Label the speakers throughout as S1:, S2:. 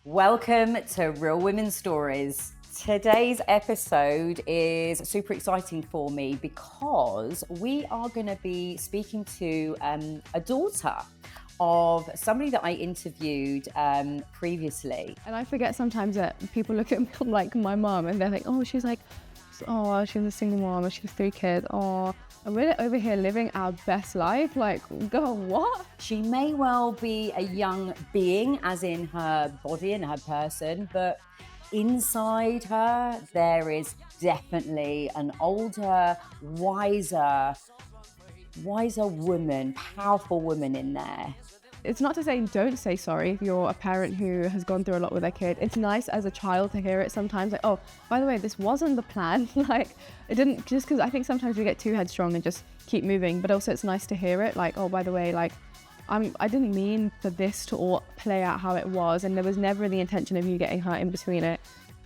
S1: Welcome to Real Women Stories. Today's episode is super exciting for me because we are going to be speaking to a daughter of somebody that I interviewed previously.
S2: And I forget sometimes that people look at me like my mum and they're like, she's a single mom and she has 3 kids. Oh, and we're over here living our best life. Like, go, what?
S1: She may well be a young being, as in her body and her person, but inside her, there is definitely an older, wiser woman, powerful woman in there.
S2: It's not to say don't say sorry if you're a parent who has gone through a lot with their kid. It's nice as a child to hear it sometimes, like, oh, by the way, this wasn't the plan. Like, it didn't, just because I think sometimes we get too headstrong and just keep moving, but also it's nice to hear it, like, oh, by the way, like, I didn't mean for this to all play out how it was, and there was never the intention of you getting hurt in between it.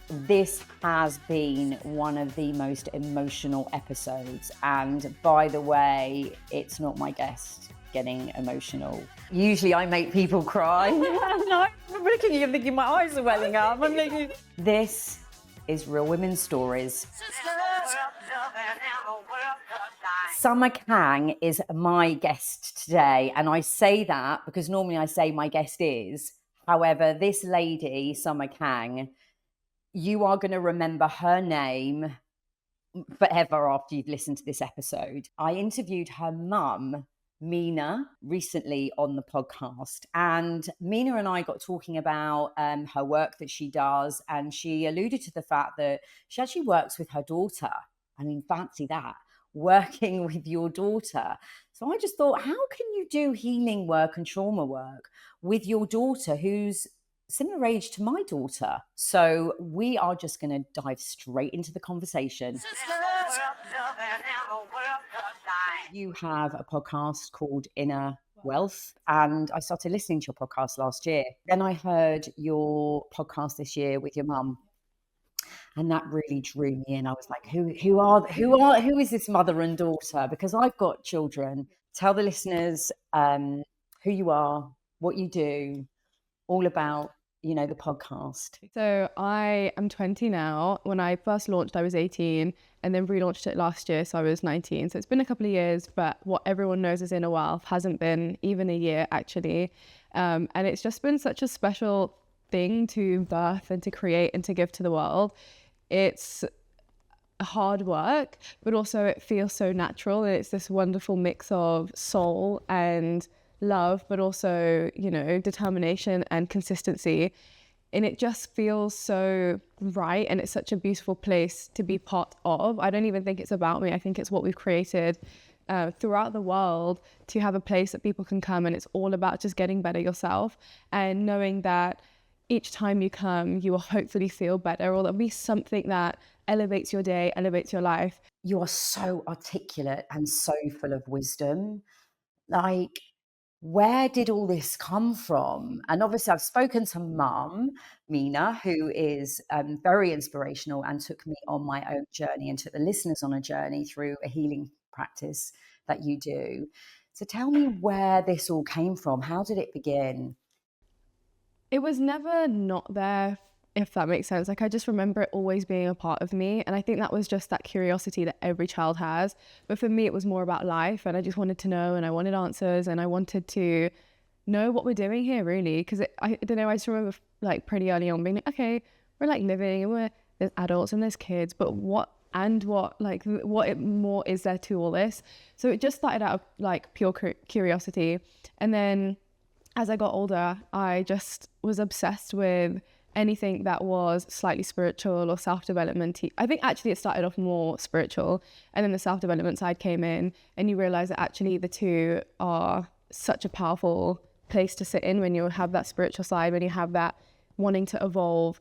S1: This has been one of the most emotional episodes, and by the way, it's not my guest getting emotional. Usually I make people cry. No, I'm looking at you, I'm thinking my eyes are welling up. I'm thinking, this is Real Women's Stories. Summer Kang is my guest today, and I say that because normally I say my guest is. However, this lady, Summer Kang, you are going to remember her name forever after you've listened to this episode. I interviewed her mum, Mina, recently on the podcast, and Mina and I got talking about her work that she does, and she alluded to the fact that she actually works with her daughter. I mean, fancy that, working with your daughter. So I just thought, how can you do healing work and trauma work with your daughter who's similar age to my daughter? So we are just going to dive straight into the conversation. You have a podcast called Inner Wealth, and I started listening to your podcast last year. Then I heard your podcast this year with your mum, and that really drew me in. I was like, who is this mother and daughter? Because I've got children. Tell the listeners who you are, what you do, all about the podcast.
S2: So I am 20 now. When I first launched, I was 18 and then relaunched it last year. So I was 19. So it's been a couple of years, but what everyone knows as Inner Wealth hasn't been even a year actually. And it's just been such a special thing to birth and to create and to give to the world. It's hard work, but also it feels so natural. And it's this wonderful mix of soul and love, but also, determination and consistency. And it just feels so right. And it's such a beautiful place to be part of. I don't even think it's about me. I think it's what we've created throughout the world to have a place that people can come. And it's all about just getting better yourself and knowing that each time you come, you will hopefully feel better, or there'll be something that elevates your day, elevates your life.
S1: You are so articulate and so full of wisdom. Like, where did all this come from? And obviously I've spoken to mum, Mina, who is very inspirational and took me on my own journey and took the listeners on a journey through a healing practice that you do. So tell me where this all came from. How did it begin?
S2: It was never not there, if that makes sense. Like, I just remember it always being a part of me. And I think that was just that curiosity that every child has. But for me, it was more about life. And I just wanted to know, and I wanted answers, and I wanted to know what we're doing here, really. Because I don't know, I just remember like pretty early on being like, okay, we're like living and there's adults and there's kids, but what more is there to all this? So it just started out of like pure curiosity. And then as I got older, I just was obsessed with anything that was slightly spiritual or self-development. I think actually it started off more spiritual, and then the self-development side came in, and you realize that actually the two are such a powerful place to sit in when you have that spiritual side, when you have that wanting to evolve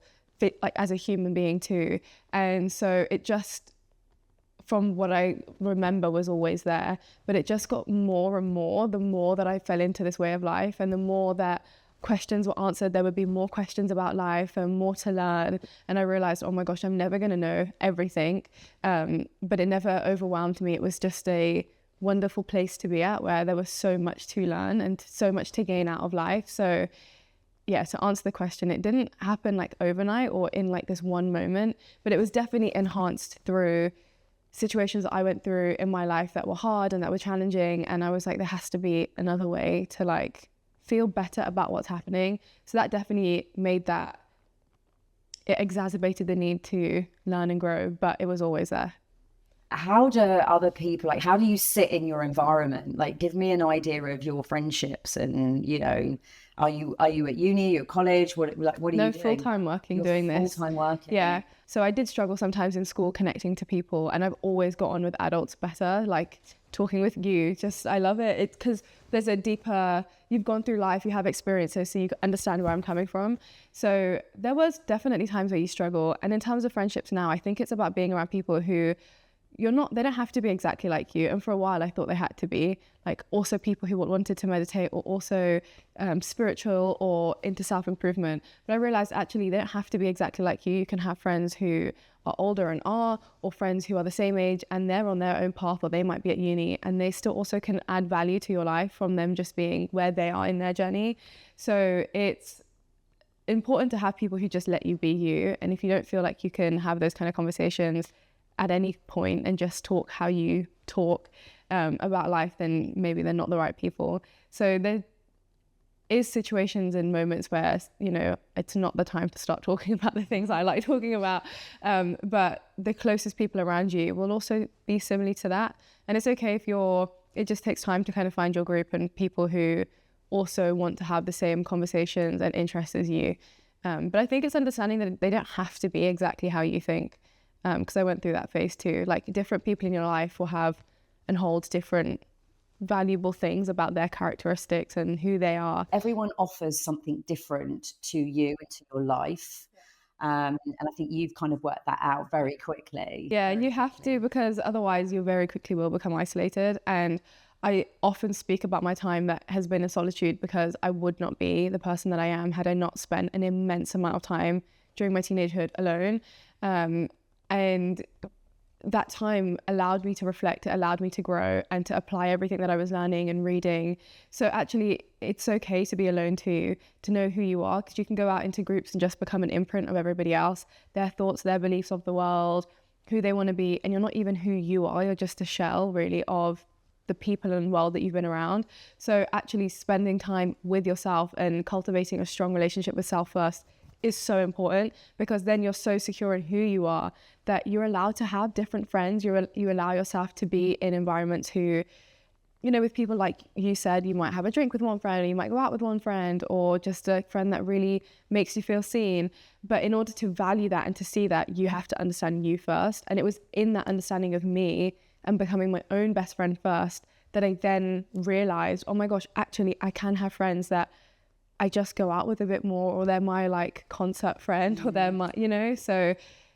S2: like as a human being too. And so it just, from what I remember, was always there, but it just got more and more the more that I fell into this way of life, and the more that questions were answered, there would be more questions about life and more to learn. And I realized, oh my gosh, I'm never going to know everything. But it never overwhelmed me. It was just a wonderful place to be at, where there was so much to learn and so much to gain out of life. So yeah, to answer the question, it didn't happen like overnight or in like this one moment, but it was definitely enhanced through situations that I went through in my life that were hard and that were challenging. And I was like, there has to be another way to like feel better about what's happening. So that definitely made that, it exacerbated the need to learn and grow, but it was always there.
S1: How do other people, like, how do you sit in your environment? Like, give me an idea of your friendships, and are you at uni, at college? What are you doing?
S2: Full-time working. You're doing this.
S1: Full-time working.
S2: Yeah. So I did struggle sometimes in school connecting to people, and I've always got on with adults better. Like talking with you, I love it. It's because there's a deeper, you've gone through life, you have experiences, so you understand where I'm coming from. So there was definitely times where you struggle. And in terms of friendships now, I think it's about being around people who they don't have to be exactly like you. And for a while I thought they had to be, like, also people who wanted to meditate or also spiritual or into self-improvement. But I realized actually they don't have to be exactly like you. You can have friends who are older and or friends who are the same age and they're on their own path, or they might be at uni and they still also can add value to your life from them just being where they are in their journey. So it's important to have people who just let you be you. And if you don't feel like you can have those kind of conversations at any point and just talk how you talk about life, then maybe they're not the right people. So there is situations and moments where, it's not the time to start talking about the things I like talking about. But the closest people around you will also be similar to that. And it's okay if it just takes time to kind of find your group and people who also want to have the same conversations and interests as you. But I think it's understanding that they don't have to be exactly how you think. Because I went through that phase too. Like, different people in your life will have and hold different valuable things about their characteristics and who they are.
S1: Everyone offers something different to you and to your life. And I think you've kind of worked that out very quickly.
S2: Yeah, you have to, because otherwise you very quickly will become isolated. And I often speak about my time that has been in solitude, because I would not be the person that I am had I not spent an immense amount of time during my teenagehood alone. And that time allowed me to reflect, it allowed me to grow and to apply everything that I was learning and reading. So actually, it's okay to be alone too, to know who you are, because you can go out into groups and just become an imprint of everybody else, their thoughts, their beliefs of the world, who they want to be. And you're not even who you are, you're just a shell really of the people and world that you've been around. So actually spending time with yourself and cultivating a strong relationship with self first is so important, because then you're so secure in who you are that you're allowed to have different friends. You allow yourself to be in environments who, with people, like you said, you might have a drink with one friend, or you might go out with one friend, or just a friend that really makes you feel seen. But in order to value that and to see that, you have to understand you first. And it was in that understanding of me and becoming my own best friend first that I then realized, oh my gosh, actually I can have friends that I just go out with a bit more, or they're my like concert friend, or they're my, so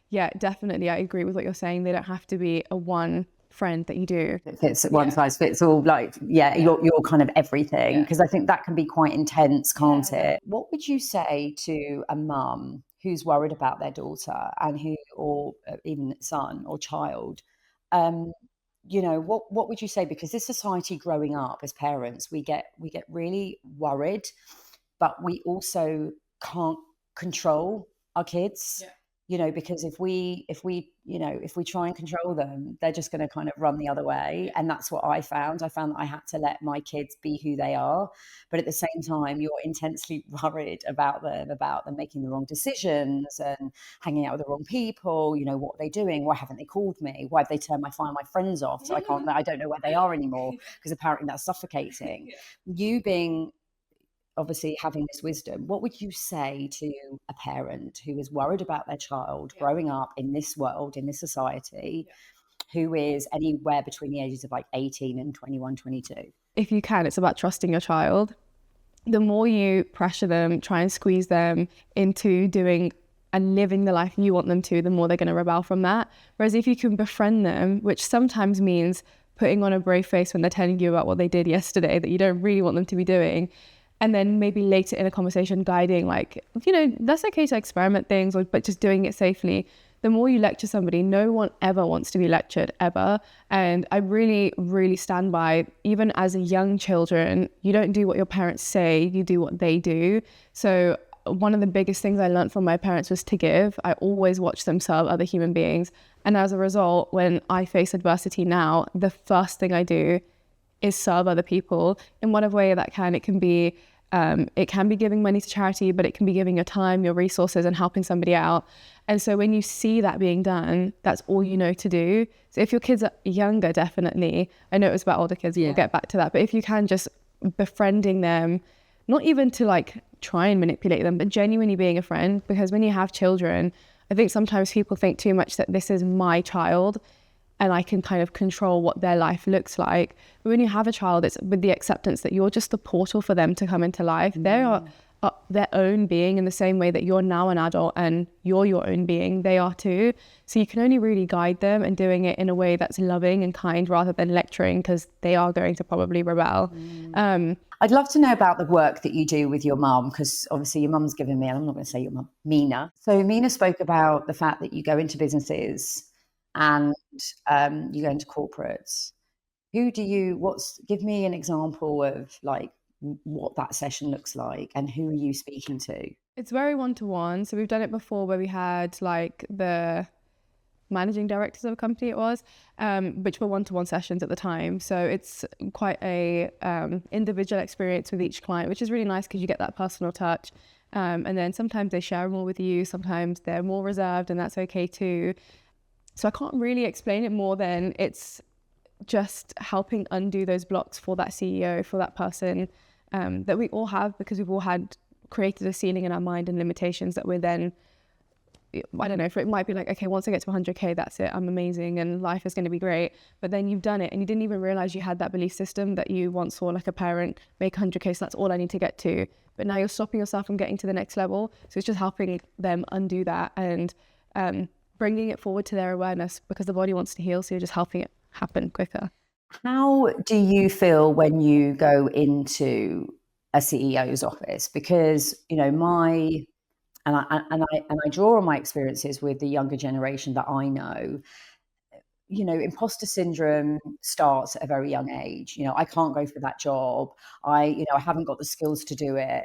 S2: yeah, definitely I agree with what you're saying. They don't have to be a one friend that you do.
S1: It fits one size fits all, like, you're kind of everything, because I think that can be quite intense, can't it? What would you say to a mum who's worried about their daughter and or even son or child? What would you say? Because this society, growing up as parents, we get really worried, but we also can't control our kids, because if we try and control them, they're just going to kind of run the other way. And that's what I found. I found that I had to let my kids be who they are, but at the same time, you're intensely worried about them making the wrong decisions and hanging out with the wrong people. What are they doing? Why haven't they called me? Why have they turned my friends off? So I don't know where they are anymore, because apparently that's suffocating. You being obviously having this wisdom, what would you say to a parent who is worried about their child growing up in this world, in this society, who is anywhere between the ages of like 18 and 21, 22?
S2: If you can, it's about trusting your child. The more you pressure them, try and squeeze them into doing and living the life you want them to, the more they're going to rebel from that. Whereas if you can befriend them, which sometimes means putting on a brave face when they're telling you about what they did yesterday that you don't really want them to be doing, and then maybe later in a conversation guiding, like, that's okay to experiment things, but just doing it safely. the more you lecture somebody, no one ever wants to be lectured, ever. And I really, really stand by, even as a young children, you don't do what your parents say, you do what they do. So one of the biggest things I learned from my parents was to give. I always watch them serve other human beings. And as a result, when I face adversity now, the first thing I do is serve other people in whatever way that can. It can be giving money to charity, but it can be giving your time, your resources, and helping somebody out. And so when you see that being done, that's all you know to do. So if your kids are younger, definitely, I know it was about older kids, we'll get back to that, but if you can, just befriending them, not even to like try and manipulate them, but genuinely being a friend. Because when you have children, I think sometimes people think too much that this is my child and I can kind of control what their life looks like. But when you have a child, it's with the acceptance that you're just the portal for them to come into life. They are their own being in the same way that you're now an adult and you're your own being, they are too. So you can only really guide them, and doing it in a way that's loving and kind rather than lecturing, because they are going to probably rebel.
S1: I'd love to know about the work that you do with your mum, because obviously your mum's given me, and I'm not going to say your mum, Mina. So Mina spoke about the fact that you go into businesses and you go into corporates. Give me an example of like what that session looks like, and who are you speaking to?
S2: It's very one-to-one. So we've done it before where we had like the managing directors of a company, it was, which were one-to-one sessions at the time. So it's quite a individual experience with each client, which is really nice because you get that personal touch. And then sometimes they share more with you, sometimes they're more reserved, and that's okay too. So I can't really explain it more than it's just helping undo those blocks for that CEO, for that person, that we all have, because we've all created a ceiling in our mind and limitations that we're then, I don't know, it might be like, okay, once I get to 100K, that's it, I'm amazing and life is going to be great. But then you've done it and you didn't even realize you had that belief system that you once saw like a parent make 100K, so that's all I need to get to. But now you're stopping yourself from getting to the next level. So it's just helping them undo that and bringing it forward to their awareness, because the body wants to heal. So you're just helping it happen quicker.
S1: How do you feel when you go into a CEO's office? Because, you know, I draw on my experiences with the younger generation that I know. You know, imposter syndrome starts at a very young age. You know, I can't go for that job. I haven't got the skills to do it.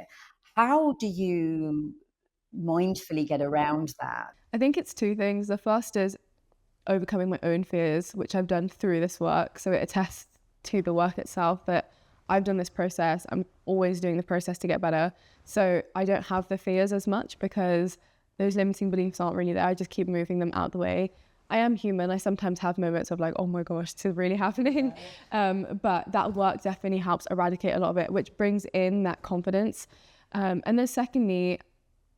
S1: How do you mindfully get around that?
S2: I think it's two things. The first is overcoming my own fears, which I've done through this work. So it attests to the work itself that I've done this process. I'm always doing the process to get better. So I don't have the fears as much because those limiting beliefs aren't really there. I just keep moving them out the way. I am human. I sometimes have moments of like, oh my gosh, this is really happening. But that work definitely helps eradicate a lot of it, which brings in that confidence. And then secondly,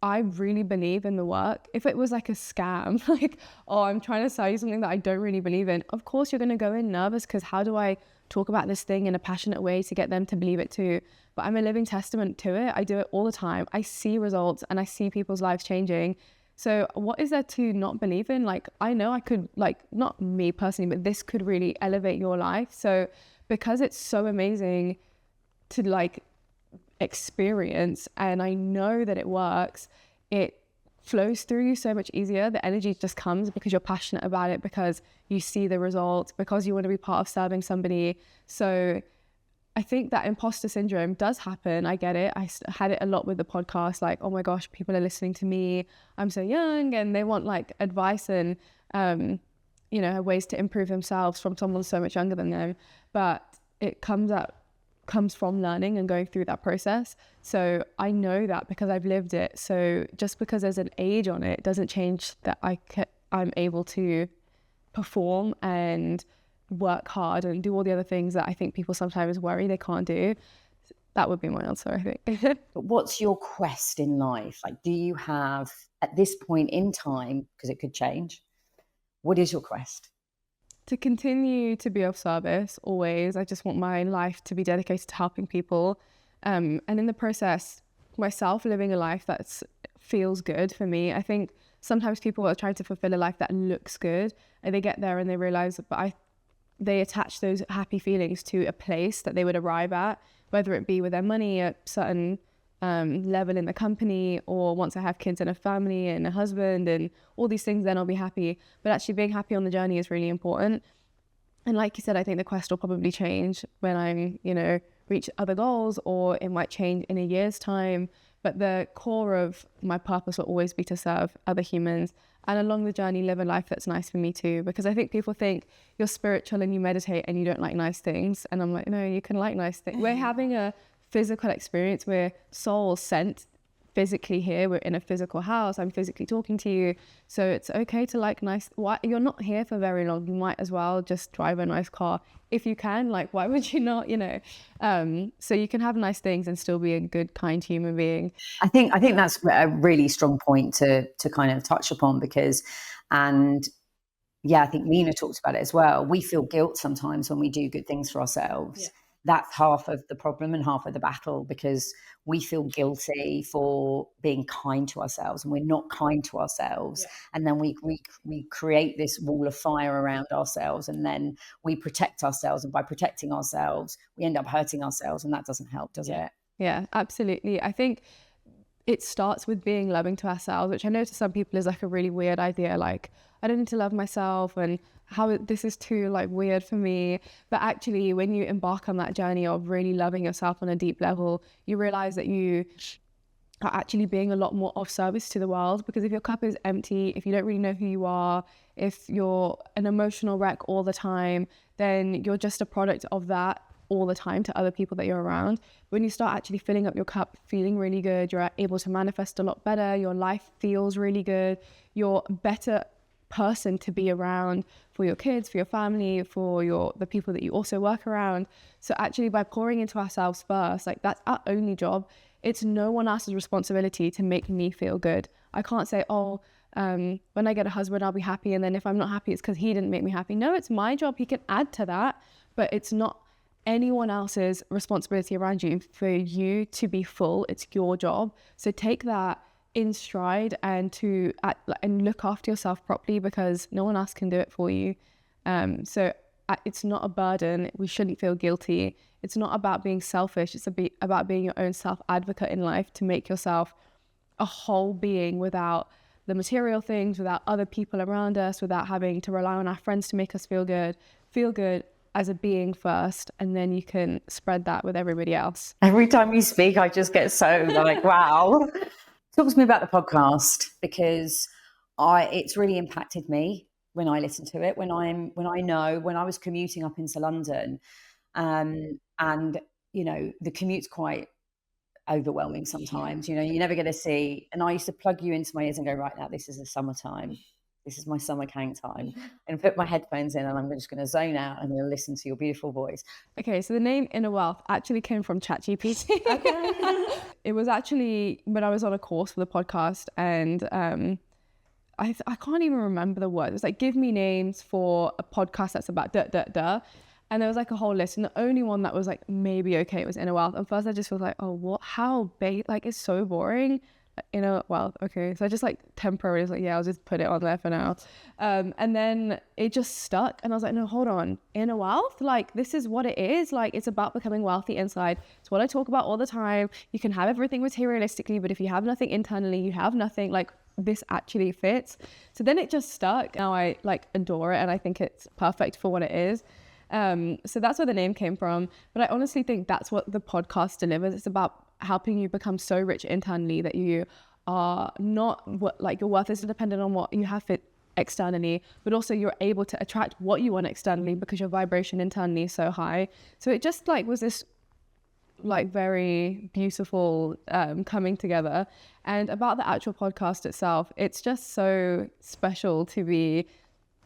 S2: I really believe in the work. If it was like a scam, like, oh, I'm trying to sell you something that I don't really believe in, of course you're going to go in nervous, because how do I talk about this thing in a passionate way to get them to believe it too? But I'm a living testament to it. I do it all the time. I see results and I see people's lives changing. So what is there to not believe in? Like, I know I could, like, not me personally, but this could really elevate your life. So because it's so amazing to like experience, and I know that it works, it flows through you so much easier. The energy just comes because you're passionate about it, because you see the results, because you want to be part of serving somebody. So I think that imposter syndrome does happen. I get it. I had it a lot with the podcast, like, oh my gosh, people are listening to me, I'm so young, and they want like advice and ways to improve themselves from someone so much younger than them. But it comes from learning and going through that process. So I know that because I've lived it. So just because there's an age on it doesn't change that I'm able to perform and work hard and do all the other things that I think people sometimes worry they can't do. That would be my answer, I think.
S1: But what's your quest in life? Like, do you have, at this point in time, because it could change, what is your quest?
S2: To continue to be of service always. I just want my life to be dedicated to helping people. And in the process, myself living a life that feels good for me. I think sometimes people are trying to fulfill a life that looks good, and they get there and they realize, they attach those happy feelings to a place that they would arrive at, whether it be with their money, a certain level in the company, or once I have kids and a family and a husband and all these things, then I'll be happy. But actually being happy on the journey is really important. And like you said, I think the quest will probably change when I'm, reach other goals, or it might change in a year's time. But the core of my purpose will always be to serve other humans, and along the journey live a life that's nice for me too. Because I think people think you're spiritual and you meditate and you don't like nice things. And I'm like, no, you can like nice things. We're having a physical experience. We're soul sent physically here. We're in a physical house. I'm physically talking to you. So it's okay to like nice. Why? You're not here for very long. You might as well just drive a nice car if you can. Like, why would you not, so you can have nice things and still be a good, kind human being.
S1: I think that's a really strong point to kind of touch upon, because, and yeah, I think Nina talked about it as well. We feel guilt sometimes when we do good things for ourselves. Yeah. That's half of the problem and half of the battle, because we feel guilty for being kind to ourselves, and we're not kind to ourselves. Yeah. And then we create this wall of fire around ourselves, and then we protect ourselves. And by protecting ourselves, we end up hurting ourselves, and that doesn't help, does it?
S2: Yeah, absolutely. I think it starts with being loving to ourselves, which I know to some people is like a really weird idea. Like, I don't need to love myself, and how this is too like weird for me. But actually, when you embark on that journey of really loving yourself on a deep level, you realize that you are actually being a lot more of service to the world. Because if your cup is empty, if you don't really know who you are, if you're an emotional wreck all the time, then you're just a product of that all the time to other people that you're around. When you start actually filling up your cup, feeling really good, you're able to manifest a lot better, your life feels really good, you're a better person to be around for your kids, for your family, for the people that you also work around. So actually, by pouring into ourselves first, like, that's our only job. It's no one else's responsibility to make me feel good. I can't say, when I get a husband, I'll be happy, and then if I'm not happy, it's because he didn't make me happy. No, it's my job. He can add to that, but it's not anyone else's responsibility around you for you to be full. It's your job. So take that in stride and look after yourself properly, because no one else can do it for you. So it's not a burden. We shouldn't feel guilty. It's not about being selfish. It's about being your own self-advocate in life, to make yourself a whole being without the material things, without other people around us, without having to rely on our friends to make us feel good as a being first, and then you can spread that with everybody else.
S1: Every time you speak, I just get so like, wow. Talk to me about the podcast, because it's really impacted me when I listen to it, when I was commuting up into London, and the commute's quite overwhelming sometimes. You're never going to see, and I used to plug you into my ears and go, right now, this is the summertime. This is my Summer Kang time, and put my headphones in, and I'm just going to zone out and I'm going to listen to your beautiful voice.
S2: Okay, so the name Inner Wealth actually came from ChatGPT. Okay. It was actually when I was on a course for the podcast, and I can't even remember the word. It was like, give me names for a podcast that's about and there was like a whole list, and the only one that was like maybe okay was Inner Wealth. And first I just was like, oh, what? How bait? Like, it's so boring. Inner Wealth, okay. So I just like temporarily was like, yeah, I'll just put it on there for now. And then it just stuck, and I was like, no, hold on, Inner Wealth, like, this is what it is. Like, it's about becoming wealthy inside. It's what I talk about all the time. You can have everything materialistically, but if you have nothing internally, you have nothing. Like, this actually fits. So then it just stuck. Now I like adore it, and I think it's perfect for what it is. So that's where the name came from. But I honestly think that's what the podcast delivers. It's about helping you become so rich internally that you are not your worth isn't dependent on what you have fit externally, but also you're able to attract what you want externally because your vibration internally is so high. So it just like was this like very beautiful coming together. And about the actual podcast itself, it's just so special to be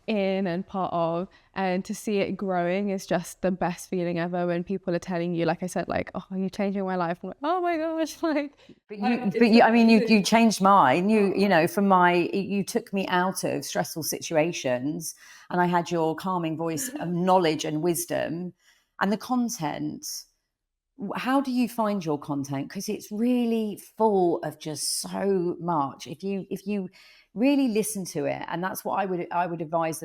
S2: in and part of, and to see it growing is just the best feeling ever. When people are telling you, like I said, like, oh, you're changing my life. I'm like, oh my gosh, like.
S1: You changed mine. You took me out of stressful situations, and I had your calming voice of knowledge and wisdom, and the content. How do you find your content? Because it's really full of just so much. If you really listen to it, and that's what I would advise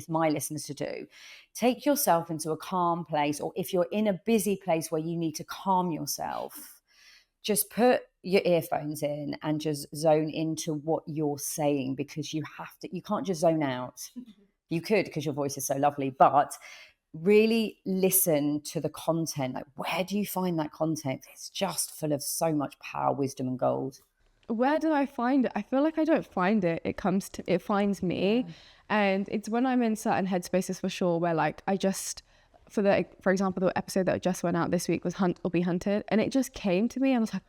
S1: my listeners to do. Take yourself into a calm place, or if you're in a busy place where you need to calm yourself, just put your earphones in and just zone into what you're saying, because you can't just zone out. You could, because your voice is so lovely, but really listen to the content. Like, where do you find that content? It's just full of so much power, wisdom, and gold.
S2: Where do I find it? I feel like I don't find it. It finds me.
S1: Yeah.
S2: And it's when I'm in certain headspaces for sure, where like I just, for example, the episode that just went out this week was Hunt or Be Hunted. And it just came to me and I was like,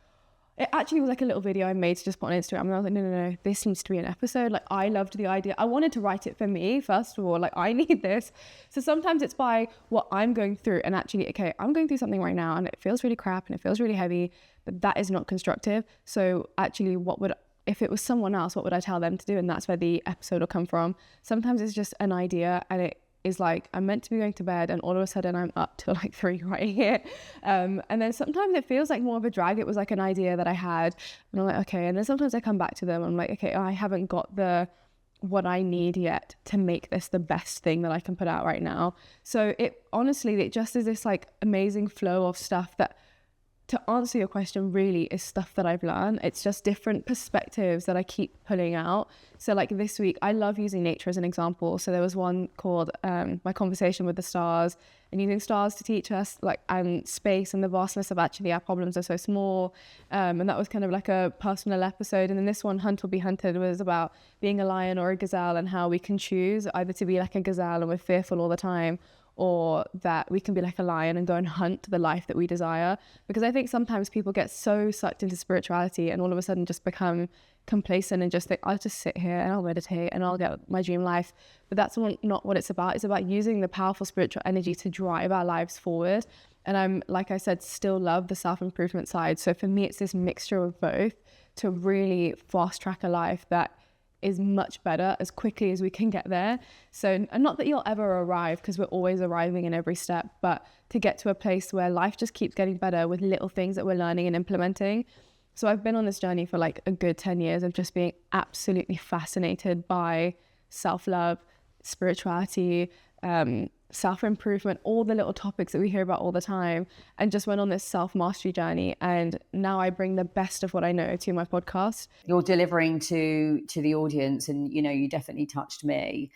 S2: it actually was like a little video I made to just put on Instagram. And I was like, no, this needs to be an episode. Like, I loved the idea. I wanted to write it for me, first of all. Like, I need this. So sometimes it's by what I'm going through, and actually, okay, I'm going through something right now and it feels really crap and it feels really heavy, but that is not constructive. So actually, if it was someone else, what would I tell them to do? And that's where the episode will come from. Sometimes it's just an idea, and it is like, I'm meant to be going to bed and all of a sudden I'm up till like 3 writing it. And then sometimes it feels like more of a drag. It was like an idea that I had and I'm like, okay. And then sometimes I come back to them. I'm like, okay, I haven't got what I need yet to make this the best thing that I can put out right now. So it just is this like amazing flow of stuff that, to answer your question, really is stuff that I've learned. It's just different perspectives that I keep pulling out. So like this week, I love using nature as an example. So there was one called My Conversation with the Stars, and using stars to teach us and space and the vastness of actually our problems are so small. And that was kind of like a personal episode. And then this one, Hunt or Be Hunted, was about being a lion or a gazelle and how we can choose either to be like a gazelle and we're fearful all the time, or that we can be like a lion and go and hunt the life that we desire. Because I think sometimes people get so sucked into spirituality and all of a sudden just become complacent and just think, I'll just sit here and I'll meditate and I'll get my dream life. But that's not what it's about. It's about using the powerful spiritual energy to drive our lives forward. And I'm, like I said, still love the self-improvement side. So for me, it's this mixture of both to really fast track a life that is much better as quickly as we can get there. So, and not that you'll ever arrive, because we're always arriving in every step, but to get to a place where life just keeps getting better with little things that we're learning and implementing. So I've been on this journey for like a good 10 years of just being absolutely fascinated by self-love, spirituality, self-improvement, all the little topics that we hear about all the time, and just went on this self-mastery journey. And now I bring the best of what I know to my podcast.
S1: You're delivering to the audience, and you definitely touched me.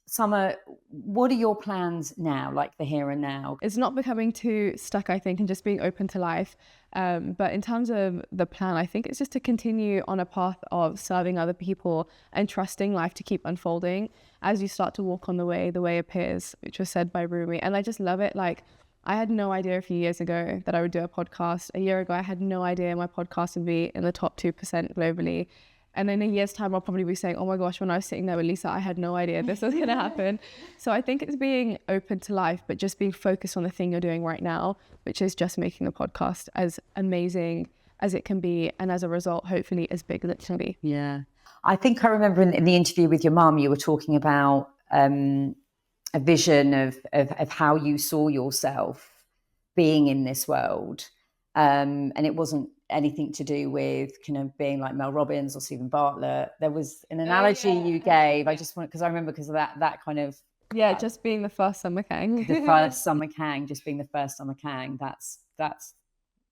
S1: Summer, what are your plans now, like the here and now?
S2: It's not becoming too stuck, I think, and just being open to life. But in terms of the plan, I think it's just to continue on a path of serving other people and trusting life to keep unfolding as you start to walk on the way appears, which was said by Rumi. And I just love it. Like, I had no idea a few years ago that I would do a podcast. A year ago, I had no idea my podcast would be in the top 2% globally. And in a year's time, I'll probably be saying, oh my gosh, when I was sitting there with Lisa, I had no idea this was going to happen. So I think it's being open to life, but just being focused on the thing you're doing right now, which is just making the podcast as amazing as it can be. And as a result, hopefully as big as it can be.
S1: Yeah. I think I remember in the interview with your mum, you were talking about a vision of how you saw yourself being in this world. And it wasn't anything to do with kind of being like Mel Robbins or Stephen Bartlett. There was an analogy you gave. I just want, because I remember, because of that kind of
S2: just being the first Summer Kang.
S1: The first Summer Kang, just being the first Summer Kang. That's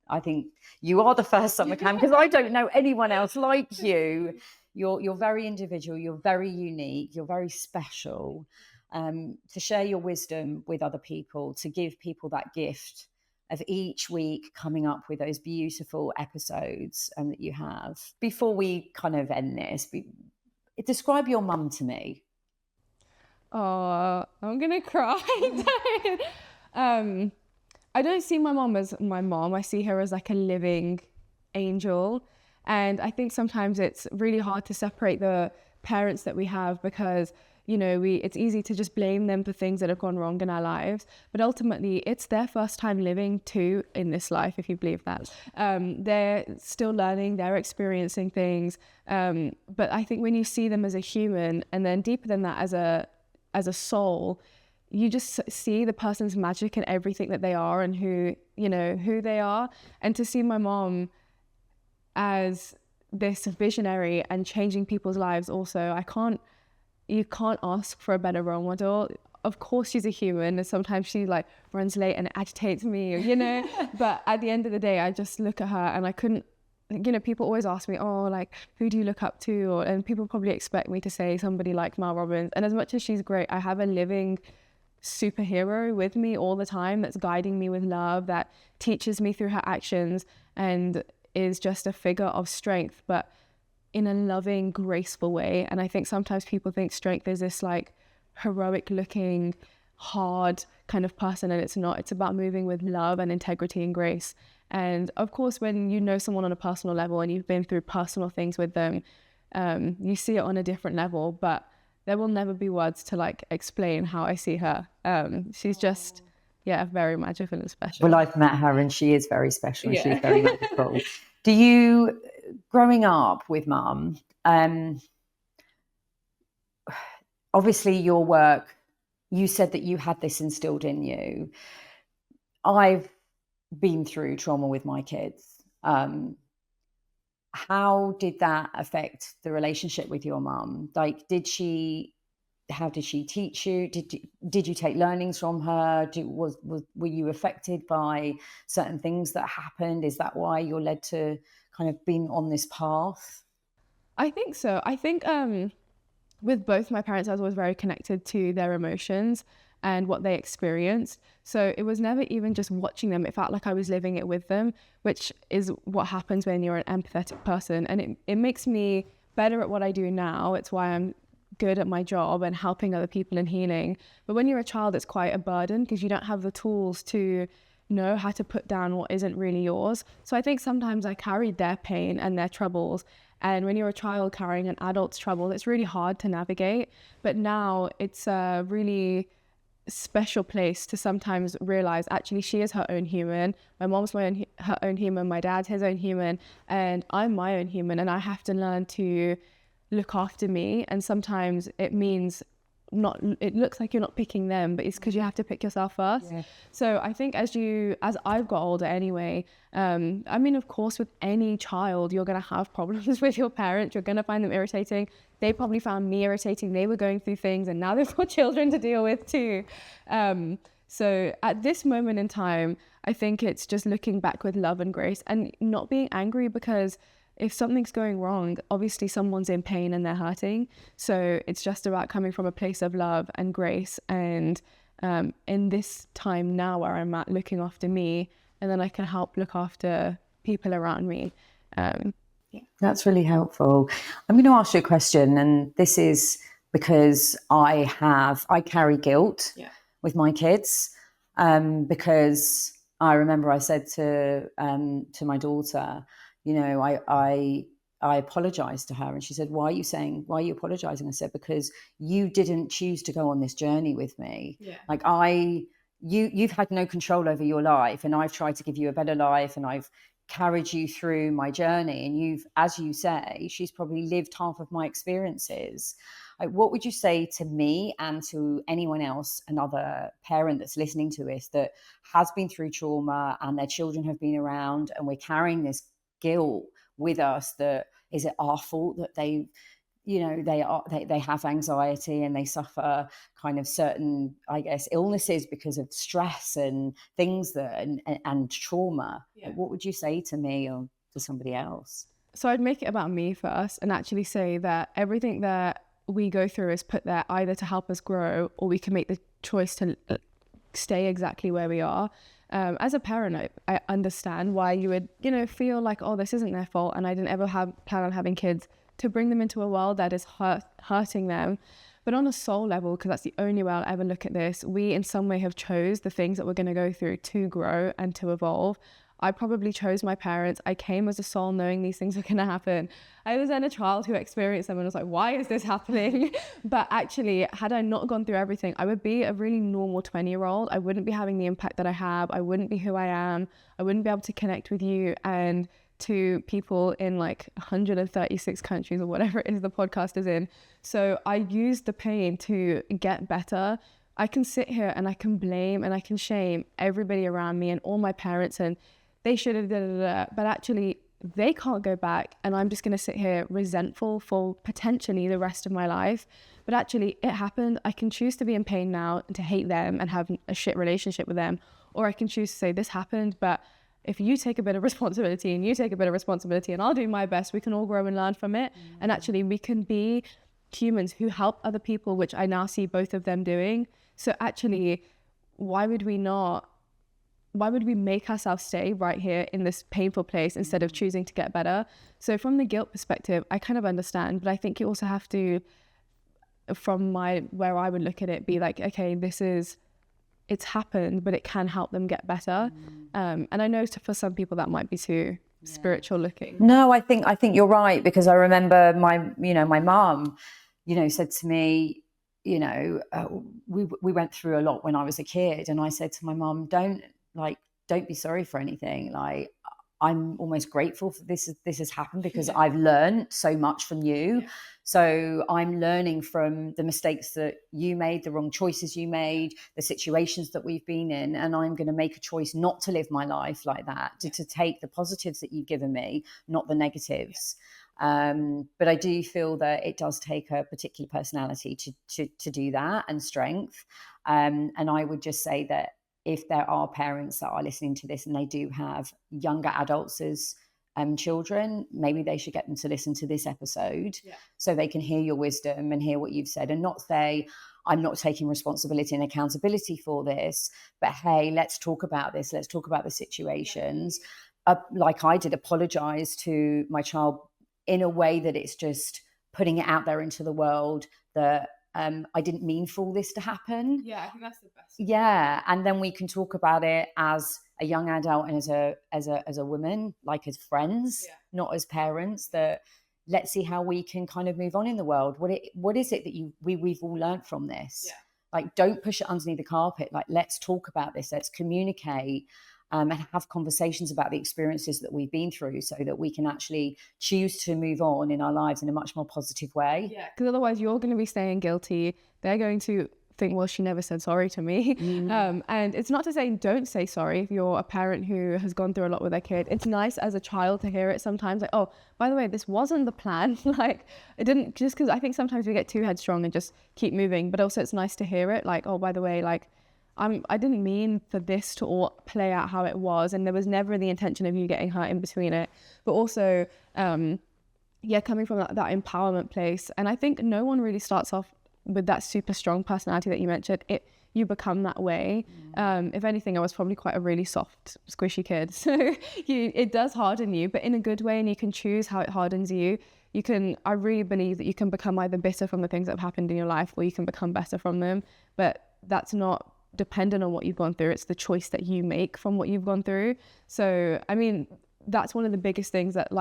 S1: I think you are the first Summer Kang, because I don't know anyone else like you. You're very individual, you're very unique, you're very special. To share your wisdom with other people, to give people that gift of each week coming up with those beautiful episodes that you have. Before we kind of end this, describe your mum to me.
S2: Oh, I'm gonna cry. I don't see my mom as my mom. I see her as like a living angel. And I think sometimes it's really hard to separate the parents that we have, because it's easy to just blame them for things that have gone wrong in our lives. But ultimately, it's their first time living too in this life, if you believe that. They're still learning, they're experiencing things. But I think when you see them as a human, and then deeper than that as a soul, you just see the person's magic in everything that they are and who they are. And to see my mom as this visionary and changing people's lives also, you can't ask for a better role model. of course she's a human, and sometimes she like runs late and it agitates me, you know. But at the end of the day, I just look at her and I couldn't, you know, people always ask me, oh, like, who do you look up to? And people probably expect me to say somebody like Mel Robbins. And as much as she's great, I have a living superhero with me all the time that's guiding me with love, that teaches me through her actions, and is just a figure of strength, but in a loving, graceful way. And I think sometimes people think strength is this like heroic looking, hard kind of person, and it's not. It's about moving with love and integrity and grace. And of course, when you know someone on a personal level and you've been through personal things with them, you see it on a different level, but there will never be words to like explain how I see her. She's just, yeah, very magical and special.
S1: Well, I've met her and she is very special and she's very magical. Do you, growing up with mum, obviously your work, you said that you had this instilled in you. I've been through trauma with my kids. How did that affect the relationship with your mum? Like, how did she teach you? Did you take learnings from her? Were you affected by certain things that happened? Is that why you're led to kind of being on this path?
S2: I think so. I think with both my parents, I was always very connected to their emotions and what they experienced. So it was never even just watching them. It felt like I was living it with them, which is what happens when you're an empathetic person. And it makes me better at what I do now. It's why I'm good at my job and helping other people and healing. But when you're a child, it's quite a burden because you don't have the tools to know how to put down what isn't really yours. So I think sometimes I carried their pain and their troubles. And when you're a child carrying an adult's trouble, it's really hard to navigate. But now it's a really special place to sometimes realize actually she is her own human. My mom's her own human, my dad's his own human, and I'm my own human, and I have to learn to look after me. And sometimes it means it looks like you're not picking them, but it's because you have to pick yourself first. So I think as I've got older anyway, I mean, of course, with any child, you're going to have problems with your parents. You're going to find them irritating. They probably found me irritating. They were going through things, and now they've got children to deal with too. So at this moment in time, I think it's just looking back with love and grace and not being angry, because if something's going wrong, obviously someone's in pain and they're hurting. So it's just about coming from a place of love and grace. And in this time now where I'm at, looking after me, and then I can help look after people around me.
S1: That's really helpful. I'm going to ask you a question, and this is because I carry guilt with my kids, because I remember I said to my daughter, you know, I apologized to her, and she said, why are you apologizing? I said, because you didn't choose to go on this journey with me. Like you've had no control over your life, and I've tried to give you a better life, and I've carried you through my journey, and you've, as you say, she's probably lived half of my experiences. Like, what would you say to me and to anyone else, another parent that's listening to this that has been through trauma and their children have been around, and we're carrying this guilt with us? That is it our fault that they have anxiety and they suffer kind of certain, I guess, illnesses because of stress and things and trauma? What would you say to me or to somebody else?
S2: So I'd make it about me first and actually say that everything that we go through is put there either to help us grow, or we can make the choice to stay exactly where we are. As a parent, I understand why you would, feel like, oh, this isn't their fault, and I didn't ever plan on having kids to bring them into a world that is hurting them. But on a soul level, because that's the only way I'll ever look at this, we in some way have chose the things that we're going to go through to grow and to evolve. I probably chose my parents. I came as a soul knowing these things were going to happen. I was then a child who experienced them and was like, why is this happening? But actually, had I not gone through everything, I would be a really normal 20-year-old. I wouldn't be having the impact that I have. I wouldn't be who I am. I wouldn't be able to connect with you and to people in like 136 countries or whatever it is the podcast is in. So I used the pain to get better. I can sit here and I can blame and I can shame everybody around me and all my parents, and they should have but actually they can't go back, and I'm just going to sit here resentful for potentially the rest of my life. But actually, it happened. I can choose to be in pain now and to hate them and have a shit relationship with them. Or I can choose to say, this happened, but if you take a bit of responsibility and you take a bit of responsibility and I'll do my best, we can all grow and learn from it. And actually, we can be humans who help other people, which I now see both of them doing. So actually, why would we make ourselves stay right here in this painful place instead of choosing to get better? So from the guilt perspective, I kind of understand, but I think you also have to, from where I would look at it, be like, okay, it's happened, but it can help them get better. And I know for some people that might be too spiritual looking.
S1: No, I think you're right, because I remember my mum, said to me, we went through a lot when I was a kid, and I said to my mum, don't be sorry for anything. Like, I'm almost grateful for this has happened, because I've learned so much from you. Yeah. So I'm learning from the mistakes that you made, the wrong choices you made, the situations that we've been in. And I'm going to make a choice not to live my life like that, to take the positives that you've given me, not the negatives. But I do feel that it does take a particular personality to do that, and strength. And I would just say that if there are parents that are listening to this and they do have younger adults as children, maybe they should get them to listen to this episode, so they can hear your wisdom and hear what you've said, and not say, I'm not taking responsibility and accountability for this, but hey, let's talk about this. Let's talk about the situations. Like I did, apologize to my child in a way that it's just putting it out there into the world that I didn't mean for all this to happen.
S2: Yeah, I think that's the best.
S1: Yeah, and then we can talk about it as a young adult and as a woman, like as friends, not as parents. That let's see how we can kind of move on in the world. What is it that we've all learned from this? Yeah. Like, don't push it underneath the carpet. Like, let's talk about this. Let's communicate. And have conversations about the experiences that we've been through, so that we can actually choose to move on in our lives in a much more positive way.
S2: Yeah, because otherwise you're going to be staying guilty. They're going to think, well, she never said sorry to me. And it's not to say don't say sorry if you're a parent who has gone through a lot with their kid. It's nice as a child to hear it sometimes, like, oh, by the way, this wasn't the plan. Like, it didn't, just because I think sometimes we get too headstrong and just keep moving. But also it's nice to hear it, like, oh, by the way, like, I didn't mean for this to all play out how it was, and there was never the intention of you getting hurt in between it. But also, coming from that empowerment place. And I think no one really starts off with that super strong personality that you mentioned. You become that way. If anything, I was probably quite a really soft, squishy kid. So it does harden you, but in a good way, and you can choose how it hardens you. I really believe that you can become either bitter from the things that have happened in your life, or you can become better from them. But that's not dependent on what you've gone through. It's the choice that you make from what you've gone through. So, I mean, that's one of the biggest things that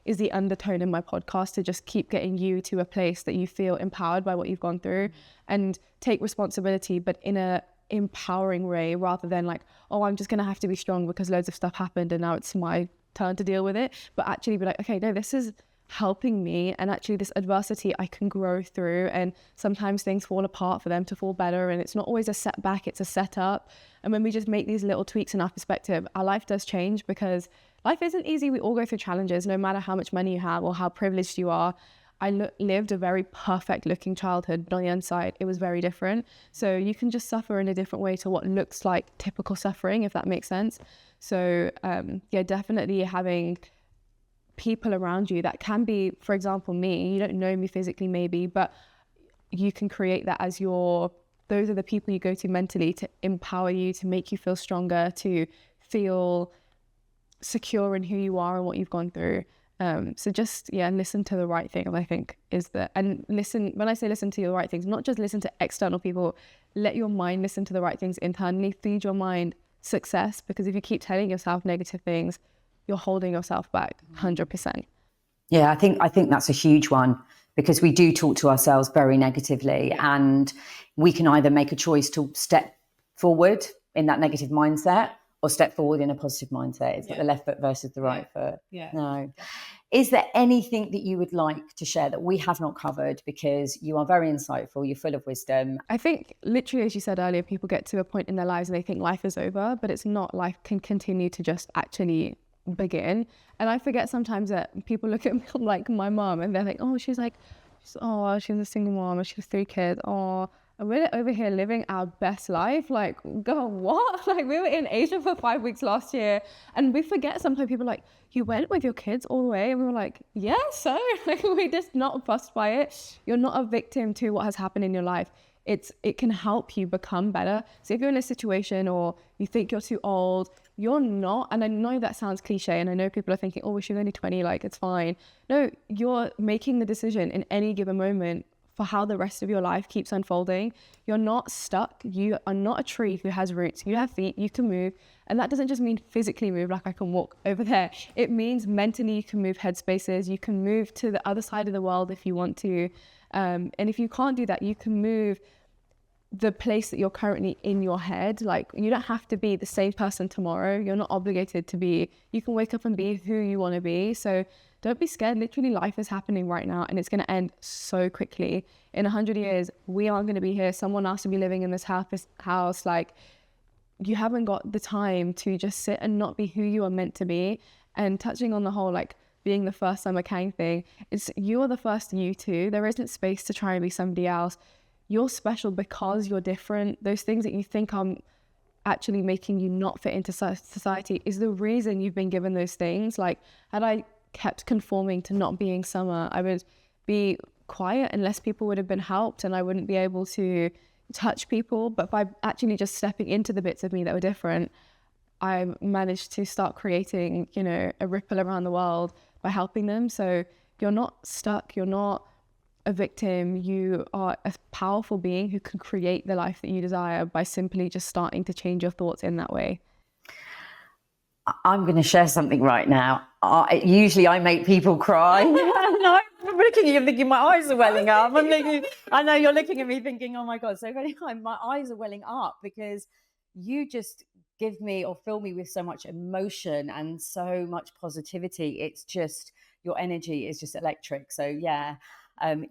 S2: is the undertone in my podcast, to just keep getting you to a place that you feel empowered by what you've gone through, and take responsibility, but in a empowering way, rather than like, oh, I'm just going to have to be strong because loads of stuff happened and now it's my turn to deal with it. But actually be like, okay, no, this is helping me, and actually this adversity I can grow through, and sometimes things fall apart for them to fall better, and it's not always a setback, it's a setup. And when we just make these little tweaks in our perspective, our life does change, because life isn't easy. We all go through challenges, no matter how much money you have or how privileged you are. I lived a very perfect looking childhood, but on the inside it was very different. So you can just suffer in a different way to what looks like typical suffering, if that makes sense. So definitely having people around you that can be, for example, me, you don't know me physically maybe, but you can create that as those are the people you go to mentally to empower you, to make you feel stronger, to feel secure in who you are and what you've gone through. So just, listen to the right thing, I think and listen, when I say listen to the right things, not just listen to external people, let your mind listen to the right things internally, feed your mind success, because if you keep telling yourself negative things, you're holding yourself back 100%.
S1: Yeah, I think that's a huge one, because we do talk to ourselves very negatively, and we can either make a choice to step forward in that negative mindset or step forward in a positive mindset. It's like the left foot versus the right foot. Yeah. No. Is there anything that you would like to share that we have not covered? Because you are very insightful, you're full of wisdom.
S2: I think literally, as you said earlier, people get to a point in their lives and they think life is over, but it's not. Life can continue to just actually begin. And I forget sometimes that people look at me like my mom and they're like, oh, she's a single mom and she has 3 kids. Oh, and we're over here living our best life. Like, go, what? Like, we were in Asia for 5 weeks last year, and we forget sometimes people are like, you went with your kids all the way? And we were like, yeah, so like, we're just not fussed by it. You're not a victim to what has happened in your life. It can help you become better. So if you're in a situation or you think you're too old, you're not. And I know that sounds cliche, and I know people are thinking, oh, she's only 20, like it's fine. No, you're making the decision in any given moment for how the rest of your life keeps unfolding. You're not stuck. You are not a tree who has roots. You have feet, you can move. And that doesn't just mean physically move, like I can walk over there. It means mentally you can move headspaces. You can move to the other side of the world if you want to. And if you can't do that, you can move the place that you're currently in your head. Like, you don't have to be the same person tomorrow. You're not obligated to be. You can wake up and be who you want to be. So don't be scared. Literally, life is happening right now, and it's going to end so quickly. In 100 years, we aren't going to be here. Someone else will be living in this house. Like, you haven't got the time to just sit and not be who you are meant to be. And touching on the whole, like, being the first Summer Kang thing, it's you are the first you too. There isn't space to try and be somebody else. You're special because you're different. Those things that you think are actually making you not fit into society is the reason you've been given those things. Like, had I kept conforming to not being Summer, I would be quiet and less people would have been helped, and I wouldn't be able to touch people. But by actually just stepping into the bits of me that were different, I managed to start creating, you know, a ripple around the world by helping them. So you're not stuck. You're not a victim. You are a powerful being who can create the life that you desire by simply just starting to change your thoughts in that way.
S1: I'm going to share something right now. Usually I make people cry. No, I'm looking at you thinking my eyes are welling up. I know you're looking at me thinking, oh my God. So my eyes are welling up because you just give me or fill me with so much emotion and so much positivity. It's just, your energy is just electric. So yeah.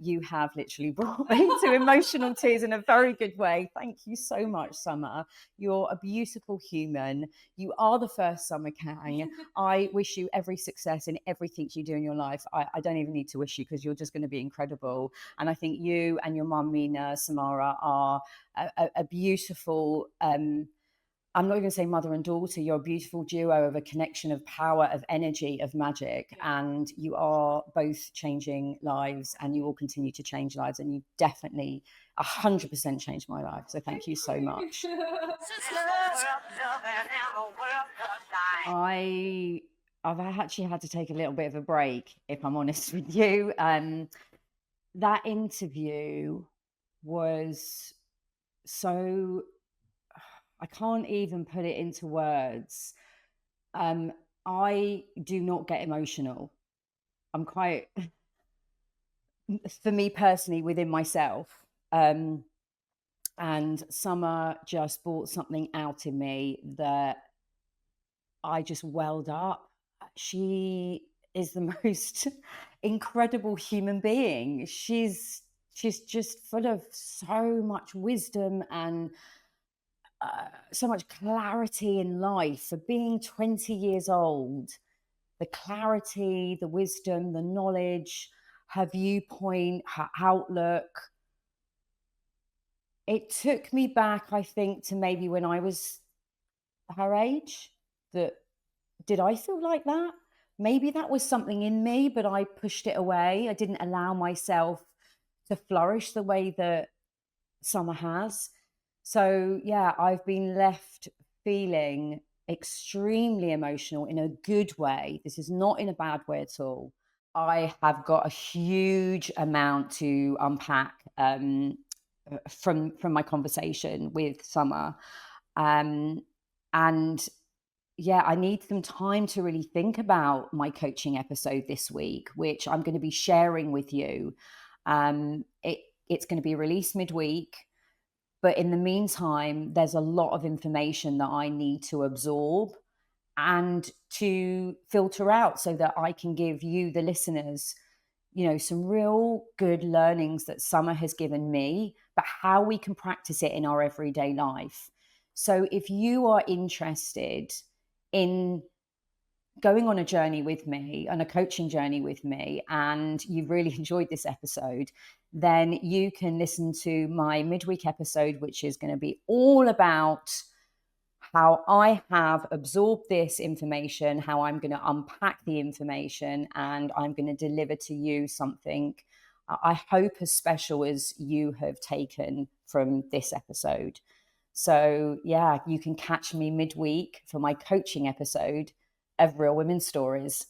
S1: You have literally brought me to emotional tears in a very good way. Thank you so much, Summer. You're a beautiful human. You are the first Summer Kang. I wish you every success in everything you do in your life. I don't even need to wish you because you're just going to be incredible. And I think you and your mum, Mina, Samara, are a beautiful I'm not even going to say mother and daughter. You're a beautiful duo of a connection of power, of energy, of magic. And you are both changing lives, and you will continue to change lives. And you definitely 100% changed my life. So thank you so much. I've actually had to take a little bit of a break, if I'm honest with you. That interview was so... I can't even put it into words. I do not get emotional. I'm quite, for me personally, within myself. And Summer just brought something out in me that I just welled up. She is the most incredible human being. She's just full of so much wisdom and so much clarity in life. For being 20 years old, the clarity, the wisdom, the knowledge, her viewpoint, her outlook. It took me back, I think, to maybe when I was her age. That, did I feel like that? Maybe that was something in me, but I pushed it away. I didn't allow myself to flourish the way that Summer has. So yeah, I've been left feeling extremely emotional in a good way. This is not in a bad way at all. I have got a huge amount to unpack from my conversation with Summer. And yeah, I need some time to really think about my coaching episode this week, which I'm going to be sharing with you. It's going to be released midweek. But in the meantime, there's a lot of information that I need to absorb and to filter out so that I can give you, the listeners, you know, some real good learnings that Summer has given me, but how we can practice it in our everyday life. So if you are interested in going on a journey with me, on a coaching journey with me, and you've really enjoyed this episode, then you can listen to my midweek episode, which is going to be all about how I have absorbed this information, how I'm going to unpack the information, and I'm going to deliver to you something I hope as special as you have taken from this episode. So, yeah, you can catch me midweek for my coaching episode of Real Women's Stories.